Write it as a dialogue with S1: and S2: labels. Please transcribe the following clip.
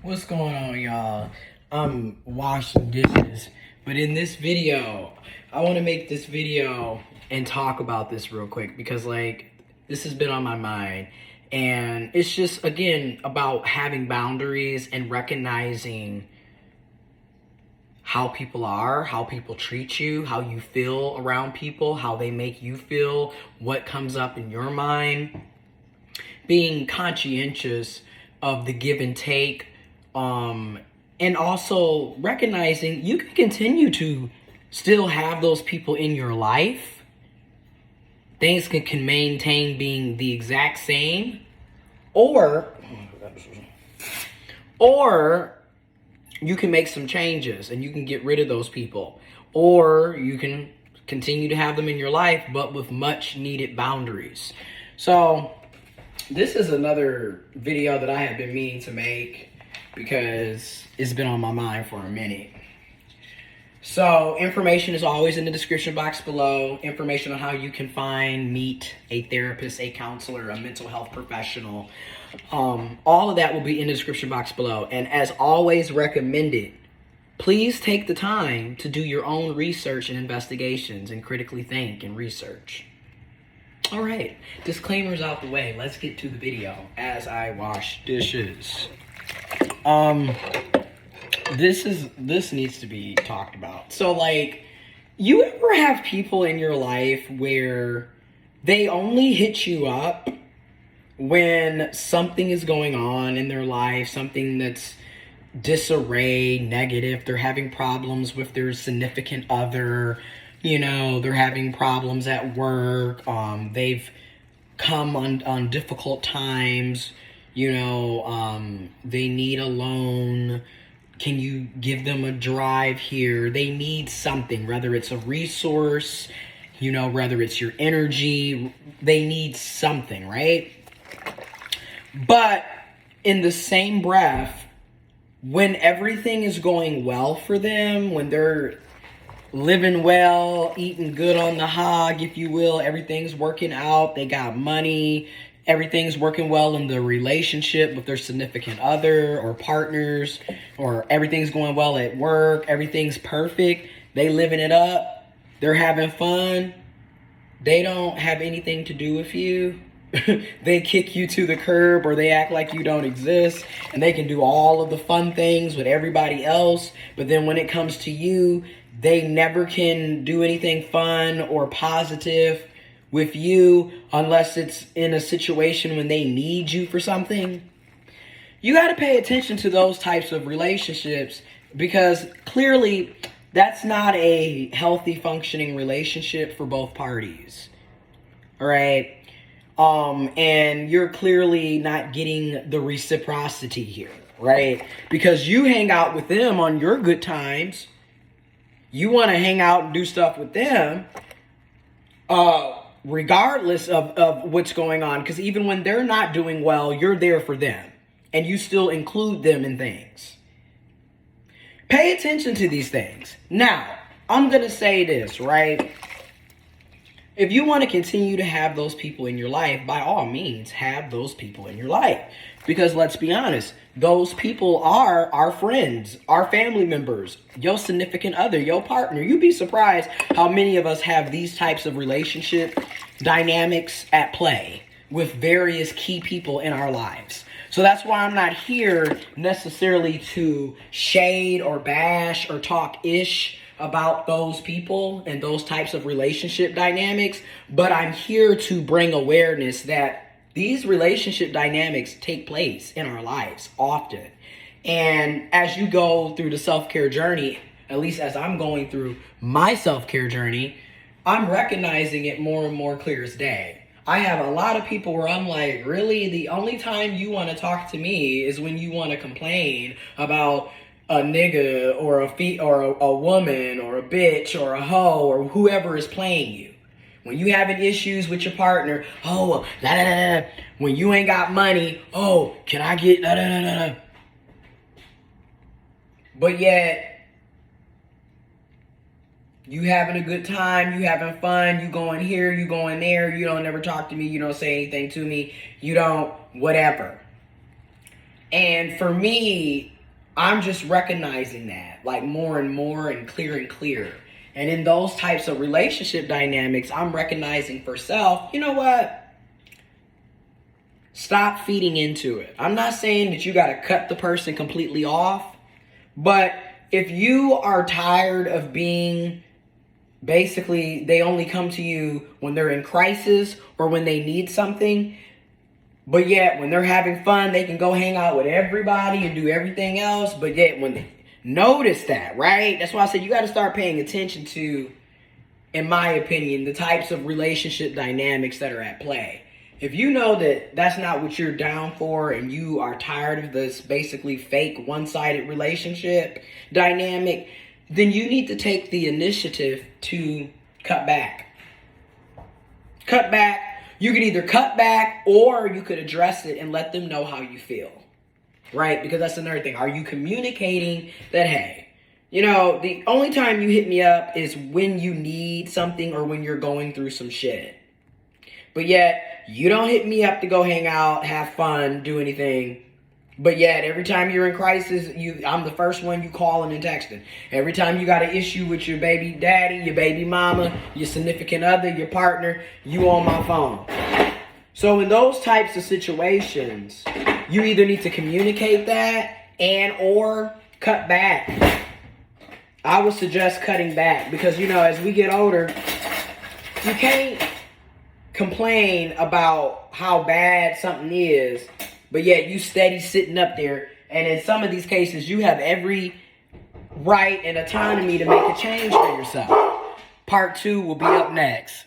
S1: What's going on, y'all? I'm washing dishes, but in this video, I want to make this video and talk about this real quick because, this has been on my mind. And it's just, again, about having boundaries and recognizing how people are, how people treat you, how you feel around people, how they make you feel, what comes up in your mind. Being conscientious of the give and take, and also recognizing you can continue to still have those people in your life. Things can maintain being the exact same, or you can make some changes and you can get rid of those people, or you can continue to have them in your life, but with much needed boundaries. So this is another video that I have been meaning to make because it's been on my mind for a minute. So information is always in the description box below. Information on how you can meet a therapist, a counselor, a mental health professional. All of that will be in the description box below. And as always recommended, please take the time to do your own research and investigations and critically think and research. All right, disclaimers out the way. Let's get to the video as I wash dishes. This needs to be talked about. So, you ever have people in your life where they only hit you up when something is going on in their life, something that's disarray, negative, they're having problems with their significant other, they're having problems at work, they've come on difficult times, they need a loan. Can you give them a drive here? They need something, whether it's a resource, whether it's your energy, they need something, right? But in the same breath, when everything is going well for them, when they're living well, eating good on the hog, if you will, everything's working out, they got money, everything's working well in the relationship with their significant other or partners, or everything's going well at work, everything's perfect, they living it up, they're having fun, they don't have anything to do with you. They kick you to the curb, or they act like you don't exist, and they can do all of the fun things with everybody else, but then when it comes to you, they never can do anything fun or positive with you unless it's in a situation when they need you for something. You got to pay attention to those types of relationships, because clearly that's not a healthy functioning relationship for both parties. All right. And you're clearly not getting the reciprocity here, right? Because you hang out with them on your good times. You want to hang out and do stuff with them, regardless of what's going on. Because even when they're not doing well, you're there for them. And you still include them in things. Pay attention to these things. Now, I'm going to say this, right? If you want to continue to have those people in your life, by all means, have those people in your life. Because let's be honest, those people are our friends, our family members, your significant other, your partner. You'd be surprised how many of us have these types of relationship dynamics at play with various key people in our lives. So that's why I'm not here necessarily to shade or bash or talk ish about those people and those types of relationship dynamics, but I'm here to bring awareness that these relationship dynamics take place in our lives often. And as you go through the self-care journey, at least as I'm going through my self-care journey, I'm recognizing it more and more clear as day. I have a lot of people where I'm like, really, the only time you want to talk to me is when you want to complain about a nigga or a woman or a bitch or a hoe or whoever is playing you. When you having issues with your partner, oh, da da da da. When you ain't got money, oh, can I get da da da da da. But yet, you having a good time, you having fun, you going here, you going there, you don't never talk to me, you don't say anything to me, you don't whatever. And for me, I'm just recognizing that, like, more and more and clearer. And in those types of relationship dynamics, I'm recognizing for self, you know what? Stop feeding into it. I'm not saying that you got to cut the person completely off, but if you are tired of being, basically, they only come to you when they're in crisis or when they need something, but yet when they're having fun, they can go hang out with everybody and do everything else, but yet when they notice that, right? That's why I said you got to start paying attention to, in my opinion, the types of relationship dynamics that are at play. If you know that that's not what you're down for and you are tired of this basically fake one-sided relationship dynamic, then you need to take the initiative to cut back. Cut back. You can either cut back or you could address it and let them know how you feel. Right? Because that's another thing. Are you communicating that, hey, you know, the only time you hit me up is when you need something or when you're going through some shit. But yet, you don't hit me up to go hang out, have fun, do anything. But yet, every time you're in crisis, I'm the first one you calling and texting. Every time you got an issue with your baby daddy, your baby mama, your significant other, your partner, you on my phone. So in those types of situations, you either need to communicate that and or cut back. I would suggest cutting back because, you know, as we get older, you can't complain about how bad something is, but yet you steady sitting up there. And in some of these cases, you have every right and autonomy to make a change for yourself. Part 2 will be up next.